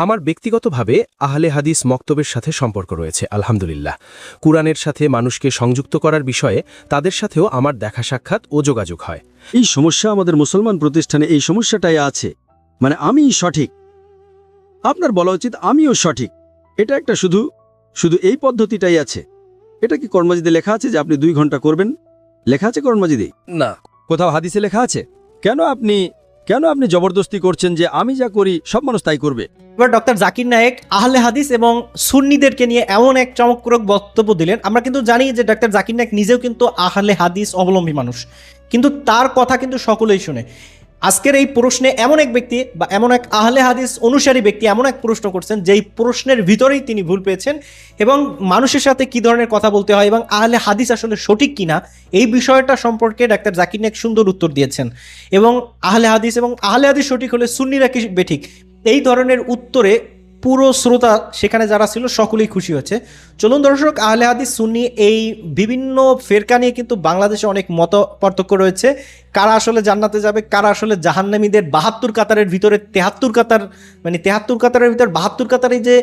আমার ব্যক্তিগতভাবে আহলে হাদিস মক্তবের সাথে সম্পর্ক রয়েছে আলহামদুলিল্লাহ। কুরআনের সাথে মানুষকে সংযুক্ত করার বিষয়ে তাদের সাথেও আমার দেখা সাক্ষাৎ ও যোগাযোগ হয়। এই সমস্যা আমাদের মুসলমান প্রতিষ্ঠানে এই সমস্যাটাই আছে, মানে আমি সঠিক, আপনার বলা উচিত আমিও সঠিক। এটা একটা শুধু এই পদ্ধতিটাই আছে। এটা কি কোরআন মাজিদে লেখা আছে যে আপনি 2 ঘন্টা করবেন? লেখা আছে কোরআন মাজিদে? না। কোথাও হাদিসে লেখা আছে? কেন আপনি জবরদস্তি করছেন যে আমি যা করি সব মানুষ তাই করবে? এবার ডক্টর জাকির নায়েক আহলে হাদিস এবং সুন্নিদেরকে নিয়ে এমন এক চমকপ্রদ বক্তব্য দিলেন। আমরা কিন্তু জানি যে ডক্টর জাকির নায়েক নিজেও কিন্তু আহলে হাদিস অবলম্বী মানুষ, কিন্তু তার কথা কিন্তু সকলেই শুনে। আজকের এই প্রশ্নে এমন এক ব্যক্তি বা এমন এক আহলে হাদিস অনুসারী ব্যক্তি এমন এক প্রশ্ন করছেন যেই প্রশ্নের ভিতরেই তিনি ভুল পেয়েছেন, এবং মানুষের সাথে কি ধরনের কথা বলতে হয় এবং আহলে হাদিস আসলে সঠিক কিনা এই বিষয়টা সম্পর্কে ডাক্তার জাকির নায়েক সুন্দর উত্তর দিয়েছেন। এবং আহলে হাদিস সঠিক হলে সুন্নিরা কি বেঠিক, এই ধরনের উত্তরে পুরো শ্রোতা সেখানে যারা ছিল সকলেই খুশি হয়েছে। চলুন দর্শক, আহলে হাদিস সুন্নি এই বিভিন্ন ফেরকা নিয়ে কিন্তু বাংলাদেশে অনেক মত পার্থক্য রয়েছে। কারা আসলে জান্নাতে যাবে, কারা আসলে জাহান্নামীদের 72 কাতারের ভিতরে 73 কাতার, মানে 73 কাতারের ভিতর 72 কাতারে যে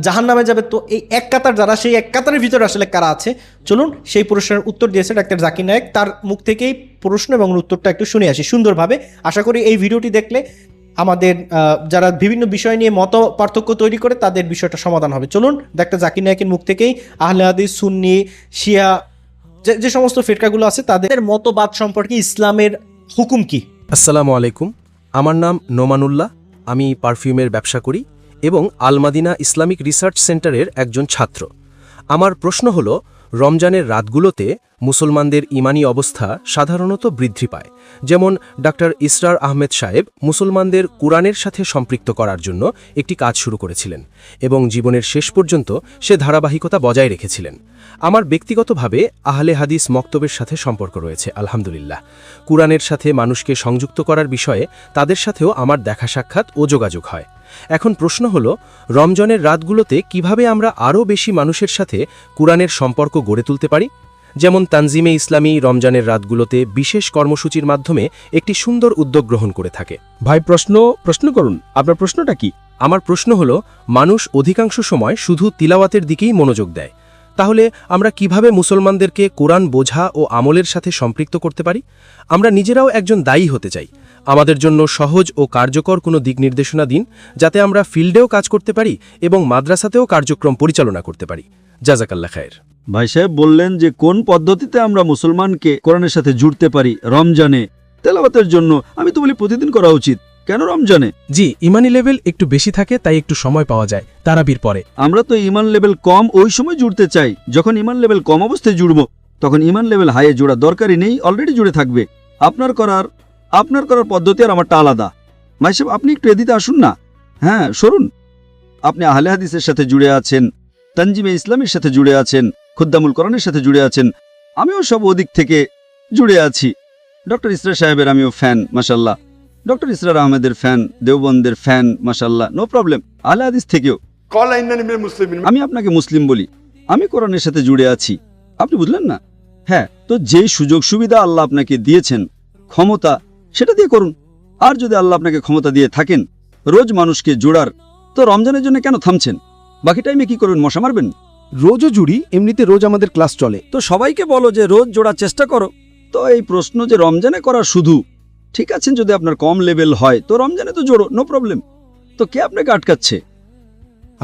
জাহান্নামে যাবে, তো এই এক কাতার যারা, সেই এক কাতারের ভিতরে আসলে কারা আছে, চলুন সেই প্রশ্নের উত্তর দিয়েছে ডাক্তার জাকির নায়েক। তার মুখ থেকেই প্রশ্ন এবং উত্তরটা একটু শুনে আসি সুন্দরভাবে। আশা করি এই ভিডিওটি দেখলে আমাদের যারা বিভিন্ন বিষয় নিয়ে মত পার্থক্য তৈরি করে তাদের বিষয়টা সমাধান হবে। চলুন ডাক্তার জাকির নায়েকের মুখ থেকেই আহলে হাদিস, সুন্নি, শিয়া যে সমস্ত ফিরকাগুলো আছে তাদের মতবাদ সম্পর্কে ইসলামের হুকুম কি। আসসালামু আলাইকুম, আমার নাম নোমানুল্লাহ। আমি পারফিউমের ব্যবসা করি এবং আলমাদিনা ইসলামিক রিসার্চ সেন্টারের একজন ছাত্র। আমার প্রশ্ন হল, রমজানের রাতগুলোতে মুসলমানদের ইমানি অবস্থা সাধারণত বৃদ্ধি পায়। যেমন ডাক্তার ইসরার আহমেদ সাহেব মুসলমানদের কুরআনের সাথে সম্পৃক্ত করার জন্য একটি কাজ শুরু করেছিলেন এবং জীবনের শেষ পর্যন্ত সে ধারাবাহিকতা বজায় রেখেছিলেন। আমার ব্যক্তিগতভাবে আহলে হাদিস মক্তবের সাথে সম্পর্ক রয়েছে আলহামদুলিল্লাহ। কুরআনের সাথে মানুষকে সংযুক্ত করার বিষয়ে তাদের সাথেও আমার দেখা সাক্ষাৎ ও যোগাযোগ হয়। এখন প্রশ্ন হল, রমজানের রাতগুলোতে কিভাবে আমরা আরও বেশি মানুষের সাথে কুরআনের সম্পর্ক গড়ে তুলতে পারি? যেমন তানজিমে ইসলামী রমজানের রাতগুলোতে বিশেষ কর্মসূচির মাধ্যমে একটি সুন্দর উদ্যোগ গ্রহণ করে থাকে। ভাই প্রশ্ন করুন, আপনার প্রশ্নটা কি? আমার প্রশ্ন হল, মানুষ অধিকাংশ সময় শুধু তিলাওয়াতের দিকেই মনোযোগ দেয়, তাহলে আমরা কিভাবে মুসলমানদেরকে কোরআন বোঝা ও আমলের সাথে সম্পৃক্ত করতে পারি? আমরা নিজেরাও একজন দায়ী হতে চাই। আমাদের জন্য সহজ ও কার্যকর কোনো দিক নির্দেশনা দিন, যাতে আমরা ফিল্ডেও কাজ করতে পারি এবং মাদ্রাসাতেও কার্যক্রম পরিচালনা করতে পারি। জাযাকাল্লাহ খায়ের। ভাই সাহেব বললেন যে কোন পদ্ধতিতে আমরা মুসলমানকে কোরআনের সাথে জুড়তে পারি রমজানে তেলাওয়াতের জন্য। আমি তো বলি প্রতিদিন করা উচিত, কেন রমজানে? জি, ইমানি লেভেল একটু বেশি থাকে, তাই একটু সময় পাওয়া যায় তারাবির পরে। আমরা তো ইমান লেভেল কম ওই সময় জুড়তে চাই, যখন ইমান লেভেল কম অবস্থায় জুড়ব, তখন ইমান লেভেল হাইয়ে জোড়া দরকারই নেই, অলরেডি জুড়ে থাকবে। আপনার করার পদ্ধতি আর আমারটা আলাদা। ভাই সাহেব আপনি একটু এদিকে আসুন না। হ্যাঁ সরুন। আপনি আহলে হাদিসের সাথে জুড়ে আছেন, তানজিমে ইসলামের সাথে জুড়ে আছেন, খুদ্দামুল কোরআনের সাথে জুড়ে আছেন, আমিও সব ওদিক থেকে জুড়ে আছি। ডক্টর ইসরার সাহেবের আমিও ফ্যান, মাশাল্লাহ। ডক্টর ইসরার আহমেদের ফ্যান, দেওবন্দের ফ্যান, মাশাল্লাহ, নো প্রবলেম। আহলে হাদিস থেকেও আমি আপনাকে মুসলিম বলি, আমি কোরআনের সাথে জুড়ে আছি। আপনি বুঝলেন না? হ্যাঁ, তো যে সুযোগ সুবিধা আল্লাহ আপনাকে দিয়েছেন, ক্ষমতা, সেটা দিয়ে করুন। আর যদি আল্লাহ আপনাকে ক্ষমতা দিয়ে থাকেন রোজ মানুষকে জোড়ার, তো রমজানের জন্য কেন থামছেন? বাকি টাইমে কি করবেন? মশা মারবেন? রোজও জুড়ি, এমনিতে রোজ আমাদের ক্লাস চলে। তো সবাইকে বলো যে রোজ জোড়ার চেষ্টা করো। তো এই প্রশ্ন যে রমজানে করা শুধু ঠিক আছে, যদি আপনার কম লেভেল হয় তো রমজানে তো জোড়ো, নো প্রবলেম। তো কে আপনাকে আটকাচ্ছে?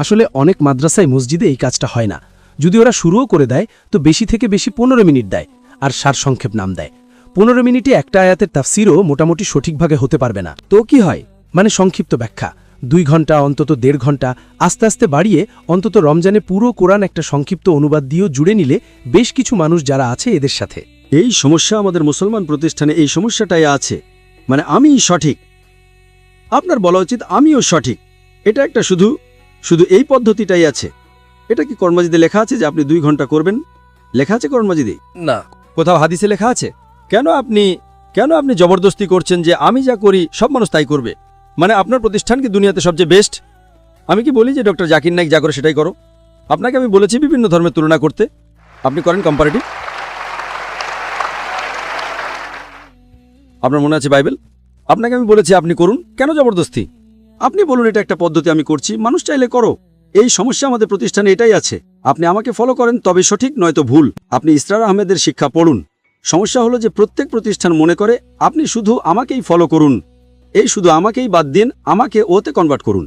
আসলে অনেক মাদ্রাসায় মসজিদে এই কাজটা হয় না। যদি ওরা শুরুও করে দেয় তো বেশি থেকে বেশি 15 মিনিট দেয় আর সারসংক্ষেপ নাম দেয়। 15 মিনিটে একটা আয়াতের তাফসিরও মোটামুটি সঠিকভাবে হতে পারবে না। তো কি হয়? মানে সংক্ষিপ্ত ব্যাখ্যা 2 ঘন্টা, অন্তত 1.5 ঘন্টা, আস্তে আস্তে বাড়িয়ে অন্তত রমজানে পুরো কোরআন একটা সংক্ষিপ্ত অনুবাদ দিয়েও জুড়ে নিলে বেশ কিছু মানুষ যারা আছে এদের সাথে। এই সমস্যা আমাদের মুসলমান প্রতিষ্ঠানে এই সমস্যাটাই আছে, মানে আমি সঠিক, আপনার বলা উচিত আমিও সঠিক। এটা একটা শুধু এই পদ্ধতিটাই আছে। এটা কি কোরআন মাজিদে লেখা আছে যে আপনি 2 ঘন্টা করবেন? লেখা আছে কোরআন মাজিদে? না। কোথাও হাদিসে লেখা আছে? কেন আপনি জবরদস্তি করছেন যে আমি যা করি সব মানুষ তাই করবে? মানে আপনার প্রতিষ্ঠান কি দুনিয়াতে সবচেয়ে বেস্ট? আমি কি বলি যে ডক্টর জাকির নায়েক যা করে সেটাই করো? আপনাকে আমি বলেছি বিভিন্ন ধর্মের তুলনা করতে, আপনি করেন কম্পারেটিভ। আপনার মনে আছে বাইবেল? আপনাকে আমি বলেছি আপনি করুন, কেন জবরদস্তি? আপনি বলুন এটা একটা পদ্ধতি আমি করছি, মানুষ চাইলে করো। এই সমস্যা আমাদের প্রতিষ্ঠানে এটাই আছে। আপনি আমাকে ফলো করেন তবে সঠিক, নয়তো ভুল। আপনি ইসরার আহমেদের শিক্ষা পড়ুন। সমস্যা হলো যে প্রত্যেক প্রতিষ্ঠান মনে করে আপনি শুধু আমাকেই ফলো করুন, এই শুধু আমাকেই বাদ দিন, আমাকে ওতে কনভার্ট করুন।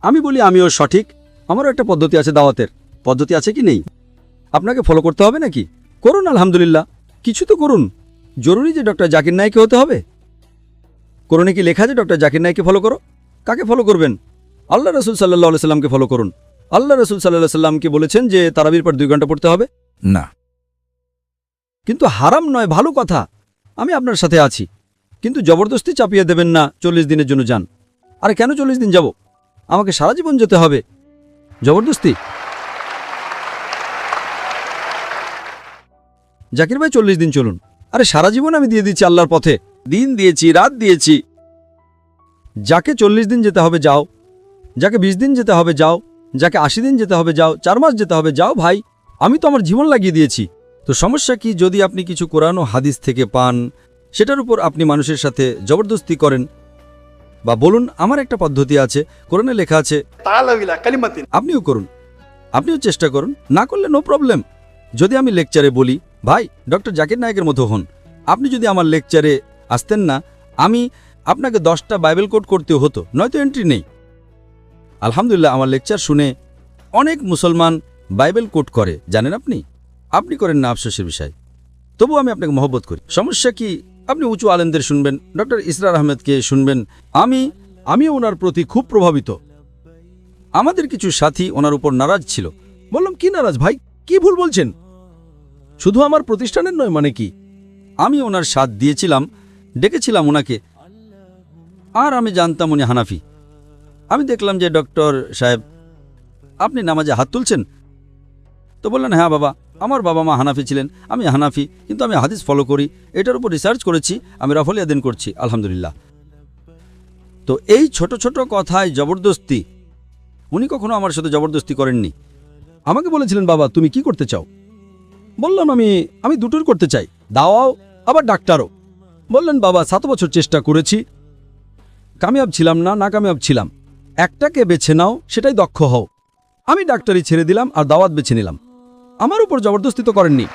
আমি বলি আমিও সঠিক, আমারও একটা পদ্ধতি আছে, দাওয়াতের পদ্ধতি আছে কি নেই? আপনাকে ফলো করতে হবে নাকি? করুন, আলহামদুলিল্লাহ, কিছু তো করুন। জরুরি যে ডক্টর জাকির নাইকে হতে হবে? কোরআনে কি লেখা আছে ডক্টর জাকির নাইকে ফলো করো? কাকে ফলো করবেন? আল্লাহ রসুল সাল্লাহ সাল্লামকে ফলো করুন। আল্লাহ রসুল সাল্লাহ সাল্লামকে বলেছেন যে তারাবির পর 2 ঘন্টা পড়তে হবে। না, কিন্তু হারাম নয়, ভালো কথা। আমি আপনার সাথে আছি, কিন্তু জবরদস্তি চাপিয়ে দেবেন না 40 দিনের জন্য যান। আরে কেন 40 দিন যাব? আমাকে সারা জীবন যেতে হবে জবরদস্তি? জাকির ভাই 40 দিন চলুন। আরে সারা জীবন আমি দিয়ে দিচ্ছি আল্লাহর পথে, দিন দিয়েছি, রাত দিয়েছি। যাকে 40 দিন যেতে হবে যাও, যাকে 20 দিন যেতে হবে যাও, যাকে 80 দিন যেতে হবে যাও, 4 মাস যেতে হবে যাও। ভাই, আমি তো আমার জীবন লাগিয়ে দিয়েছি। তো সমস্যা কি যদি আপনি কিছু কোরআন ও হাদিস থেকে পান, সেটার উপর আপনি মানুষের সাথে জবরদস্তি করেন? বা বলুন আমার একটা পদ্ধতি আছে, কোরআনে লেখা আছে, আপনিও করুন, আপনিও চেষ্টা করুন, না করলে নো প্রবলেম। যদি আমি লেকচারে বলি, ভাই ডক্টর জাকির নায়েকের মতো হন, আপনি যদি আমার লেকচারে আসতেন না, আমি আপনাকে 10টা বাইবেল কোট করতে হতো, নয়তো এন্ট্রি নেই। আলহামদুলিল্লাহ, আমার লেকচার শুনে অনেক মুসলমান বাইবেল কোট করে, জানেন আপনি? আপনি করেন না, আফসোসের বিষয়। তবু আমি আপনাকে মহব্বত করি। সমস্যা কি? আপনি উঁচু আলেমদের শুনবেন, ডক্টর ইসরার আহমেদকে শুনবেন। আমিও ওনার প্রতি খুব প্রভাবিত। আমাদের কিছু সাথী ওনার উপর নারাজ ছিল। বললাম, কি নারাজ ভাই, কি ভুল বলছেন? শুধু আমার প্রতিষ্ঠানের নয়, মানে কি? আমি ওনার সাথ দিয়েছিলাম, ডেকেছিলাম ওনাকে, আর আমি জানতাম উনি হানাফি। আমি দেখলাম যে ডক্টর সাহেব আপনি নামাজে হাত তুলছেন, তো বললেন হ্যাঁ বাবা, আমার বাবা মা হানাফি ছিলেন, আমি হানাফি, কিন্তু আমি হাদিস ফলো করি, এটার উপর রিসার্চ করেছি, আমি রফল ইয়াদিন করছি, আলহামদুলিল্লাহ। তো এই ছোট ছোট কথায় জবরদস্তি, উনি কখনো আমার সাথে জবরদস্তি করেননি। আমাকে বলেছিলেন, বাবা তুমি কি করতে চাও? বললাম, আমি দুটোর করতে চাই, দাওয়াও আবার ডাক্তারও। বললেন, বাবা 7 বছর চেষ্টা করেছি, কামিয়াব ছিলাম না, নাকামিয়াব ছিলাম, একটাকে বেছে নাও, সেটাই দক্ষ হও। আমি ডাক্তারি ছেড়ে দিলাম আর দাওয়াত বেছে নিলাম। আমার উপর জবরদস্তি তো করেননি।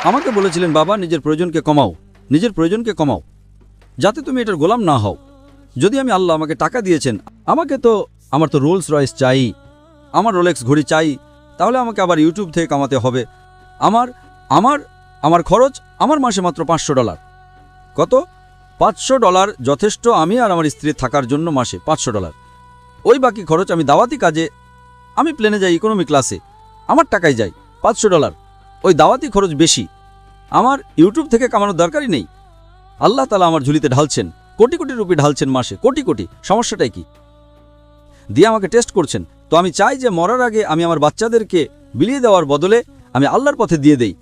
আমাকে বলেছিলেন, বাবা নিজের প্রয়োজনকে কমাও, নিজের প্রয়োজনকে কমাও, যাতে তুমি এটার গোলাম না হও। যদি আমি আল্লাহ আমাকে টাকা দিয়েছেন, আমার তো রোলস রয়েস চাই, আমার রোলেক্স ঘড়ি চাই, তাহলে আমাকে আবার ইউটিউব থেকে কামাতে হবে। আমার খরচ আমার মাসে মাত্র $500। কত? $500 যথেষ্ট আমি আর আমার স্ত্রী থাকার জন্য, মাসে $500। ওই বাকি খরচ আমি দাওয়াতি কাজে, আমি প্লেনে যাই ইকোনমি ক্লাসে, আমার টাকায় যাই $500। ওই দাওয়াতি খরচ বেশি, আমার ইউটিউব থেকে কামানোর দরকারই নেই। আল্লাহ তাআলা আমার ঝুলিতে ঢালছেন, কোটি কোটি রুপি ঢালছেন মাসে, কোটি কোটি। সমস্যাটাই কি? দিয়ে আমাকে টেস্ট করছেন। তো আমি চাই যে মরার আগে আমি আমার বাচ্চাদেরকে বিলিয়ে দেওয়ার বদলে আমি আল্লাহর পথে দিয়ে দেই।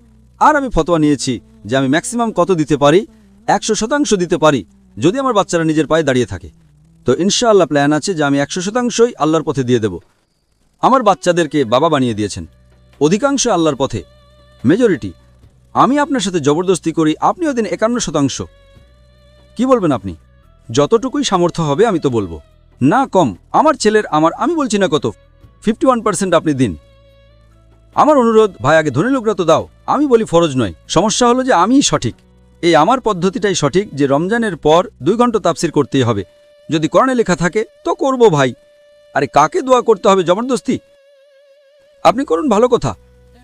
আর আমি ফতোয়া নিয়েছি যে আমি ম্যাক্সিমাম কত দিতে পারি, 100% দিতে পারি, যদি আমার বাচ্চারা নিজের পায়ে দাঁড়িয়ে থাকে। তো ইনশাআল্লাহ প্ল্যান আছে যে আমি 100%ই আল্লাহর পথে দিয়ে দেব। আমার বাচ্চাদেরকে বাবা বানিয়ে দিয়েছেন, অধিকাংশ আল্লাহর পথে, মেজরিটি। আমি আপনার সাথে জবরদস্তি করি, আপনিও দিন 51%। কি বলবেন আপনি? যতটুকুই সামর্থ্য হবে আমি তো বলবো, না কম। আমার ছেলের আমি বলছি না কত, 51% আপনি দিন। আমার অনুরোধ, ভাই আগে ধনী লোকরা তো দাও, আমি বলি ফরজ নয়। সমস্যা হলো যে আমিই সঠিক, এই আমার পদ্ধতিটাই সঠিক যে রমজানের পর 2 ঘন্টা তাফসির করতেই হবে। যদি কোরআনে লেখা থাকে তো করব ভাই। আরে কাকে দোয়া করতে হবে জবরদস্তি? আপনি করুন, ভালো কথা।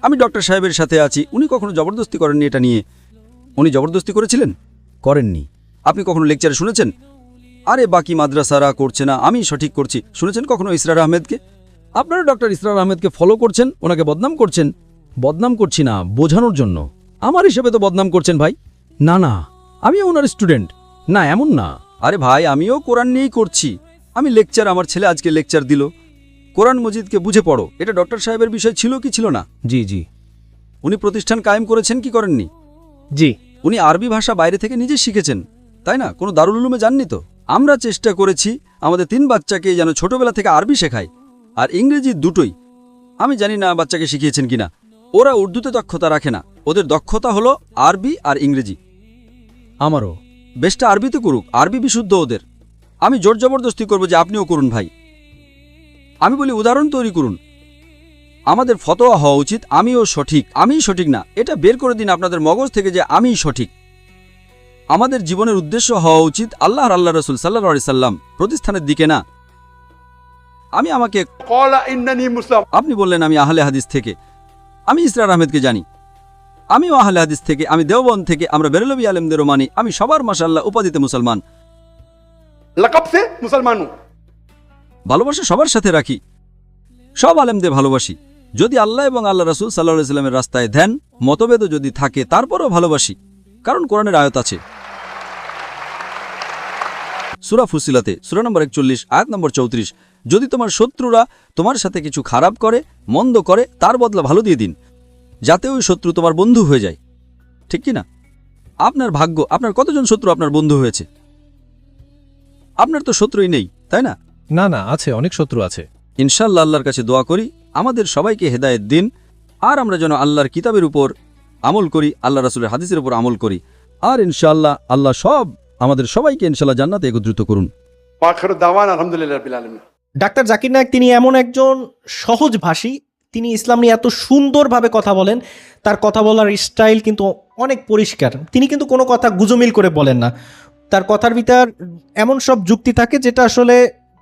আমি ডক্টর সাহেবের সাথে আছি, উনি কখনো জবরদস্তি করেননি এটা নিয়ে। উনি জবরদস্তি করেছিলেন? করেননি। আপনি কখনো লেকচারে শুনেছেন আরে বাকি মাদ্রাসারা করছে না, আমি সঠিক করছি? শুনেছেন কখনো ইসরার আহমেদকে? আপনারা ডক্টর ইসরার আহমেদকে ফলো করছেন, ওনাকে বদনাম করছেন। বদনাম করছি না, বোঝানোর জন্য। আমার হিসেবে তো বদনাম করছেন ভাই। না না, আমি ওনার স্টুডেন্ট না, এমন না। আরে ভাই, আমিও কোরআন নিয়েই করছি। আমি লেকচার, আমার ছেলে আজকে লেকচার দিল, কোরআন মজিদকে বুঝে পড়ো। এটা ডক্টর সাহেবের বিষয় ছিল কি ছিল না? জি জি। উনি প্রতিষ্ঠান কায়েম করেছেন কি করেননি? জি। উনি আরবি ভাষা বাইরে থেকে নিজে শিখেছেন, তাই না? কোনো দারুল উলুমে যাননি তো? আমরা চেষ্টা করেছি আমাদের 3 বাচ্চাকে যেন ছোটবেলা থেকে আরবি শেখায় আর ইংরেজি, দুটোই। আমি জানি না বাচ্চাকে শিখিয়েছেন কিনা। ওরা উর্দুতে দক্ষতা রাখে না, ওদের দক্ষতা হলো আরবি আর ইংরেজি। আমারও। বেশটা আরবিতে করুক, আরবি বিশুদ্ধ ওদের। আমি জোর জবরদস্তি করবো যে আপনিও করুন ভাই। আমি বলি উদাহরণ তৈরি করুন। আমাদের ফতোয়া হওয়া উচিত আমিও সঠিক, আমিই সঠিক না, এটা বের করে দিন আপনাদের মগজ থেকে যে আমিই সঠিক। আমাদের জীবনের উদ্দেশ্য হওয়া উচিত আল্লাহ আর আল্লাহ রসুল সাল্লাল্লাহু আলাইহি সাল্লাম প্রতিষ্ঠানের দিকে না। আমি আমাকে আপনি বললেন আমি আহলে হাদিস থেকে, আমি ইসরার আহমেদকে জানি, আমিও আহলে হাদিস থেকে, আমি দেওবন্দ থেকে, আমরা বেরেলভী আলেমদেরও মানি, আমি সবার মাশাআল্লাহ উপাধিতে মুসলমান, लकब से मुसलमान हूं। ভালোবাসা সবার সাথে রাখি, সব আলেমদের ভালোবাসি। যদি আল্লাহ এবং আল্লাহ রাসূল সাল্লাল্লাহু আলাইহি সাল্লামের রাস্তায় ধ্যান মতভেদও যদি থাকে তারপরও ভালোবাসি, কারণ কোরআনের আয়াত আছে সূরা ফুসিলাতে সূরা নম্বর 41 আয়াত নম্বর 34, যদি তোমার শত্রুরা তোমার সাথে কিছু খারাপ করে, মন্দ করে, তার বদলা ভালো দিয়ে দিন, যাতে ওই শত্রু তোমার বন্ধু হয়ে যায়। ঠিক কি না? আপনার ভাগ্য, আপনার কতজন শত্রু আপনার বন্ধু হয়েছে? আপনার তো শত্রুই নেই, তাই না? না না, আছে, অনেক শত্রু আছে। ইনশাআল্লাহ আল্লাহর কাছে দোয়া করি আমাদের সবাইকে হেদায়েত দিন, আর আমরা যেন আল্লাহর কিতাবের উপর আমল করি, আল্লাহ রাসূলের হাদিসের উপর আমল করি, আর ইনশাআল্লাহ আল্লাহ সব আমাদের সবাইকে ইনশাআল্লাহ জান্নাতে একত্রিত করুন। आखिर दावाना अल्हम्दुलिल्लाह रब्बिल आलमीन। ডাক্তার জাকির নায়েক তিনি এমন একজন সহজভাষী, তিনি ইসলাম নিয়ে এত সুন্দরভাবে কথা বলেন, তার কথা বলার স্টাইল কিন্তু অনেক পরিষ্কার। তিনি কিন্তু কোনো কথা গুজমিল করে বলেন না, তার কথার ভিতর এমন সব যুক্তি থাকে যেটা আসলে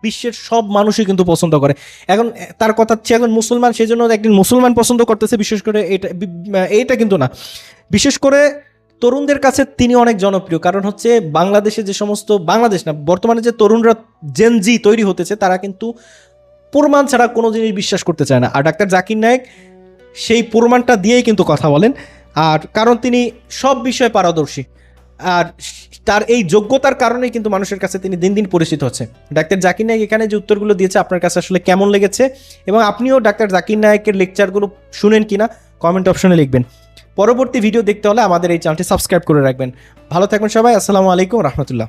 বিশ্বের সব মানুষই কিন্তু পছন্দ করে। এখন তার কথা হচ্ছে এখন মুসলমান, সেই জন্য একদিন মুসলমান পছন্দ করতেছে, বিশেষ করে এইটা কিন্তু না, বিশেষ করে তরুণদের কাছে তিনি অনেক জনপ্রিয়। কারণ হচ্ছে বাংলাদেশে যে সমস্ত, বাংলাদেশ না, বর্তমানে যে তরুণরা জেনজি তৈরি হতেছে, তারা কিন্তু প্রমাণ ছাড়া কোনো জিনিস বিশ্বাস করতে চায় না। আর ডাক্তার জাকির নায়েক সেই প্রমাণটা দিয়েই কিন্তু কথা বলেন, আর কারণ তিনি সব বিষয়ে পারদর্শী, আর তার এই যোগ্যতার কারণেই কিন্তু মানুষের কাছে তিনি দিন দিন পরিচিত হচ্ছে। ডাক্তার জাকির নায়েক এখানে যে উত্তরগুলো দিয়েছে আপনার কাছে আসলে কেমন লেগেছে, এবং আপনিও ডাক্তার জাকির নায়েকের লেকচারগুলো শুনেন কিনা কমেন্ট অপশনে লিখবেন। পরবর্তী ভিডিও দেখতে হলে আমাদের এই চ্যানেলটি সাবস্ক্রাইব করে রাখবেন। ভালো থাকবেন সবাই, আসসালামু আলাইকুম রহমতুল্লাহ।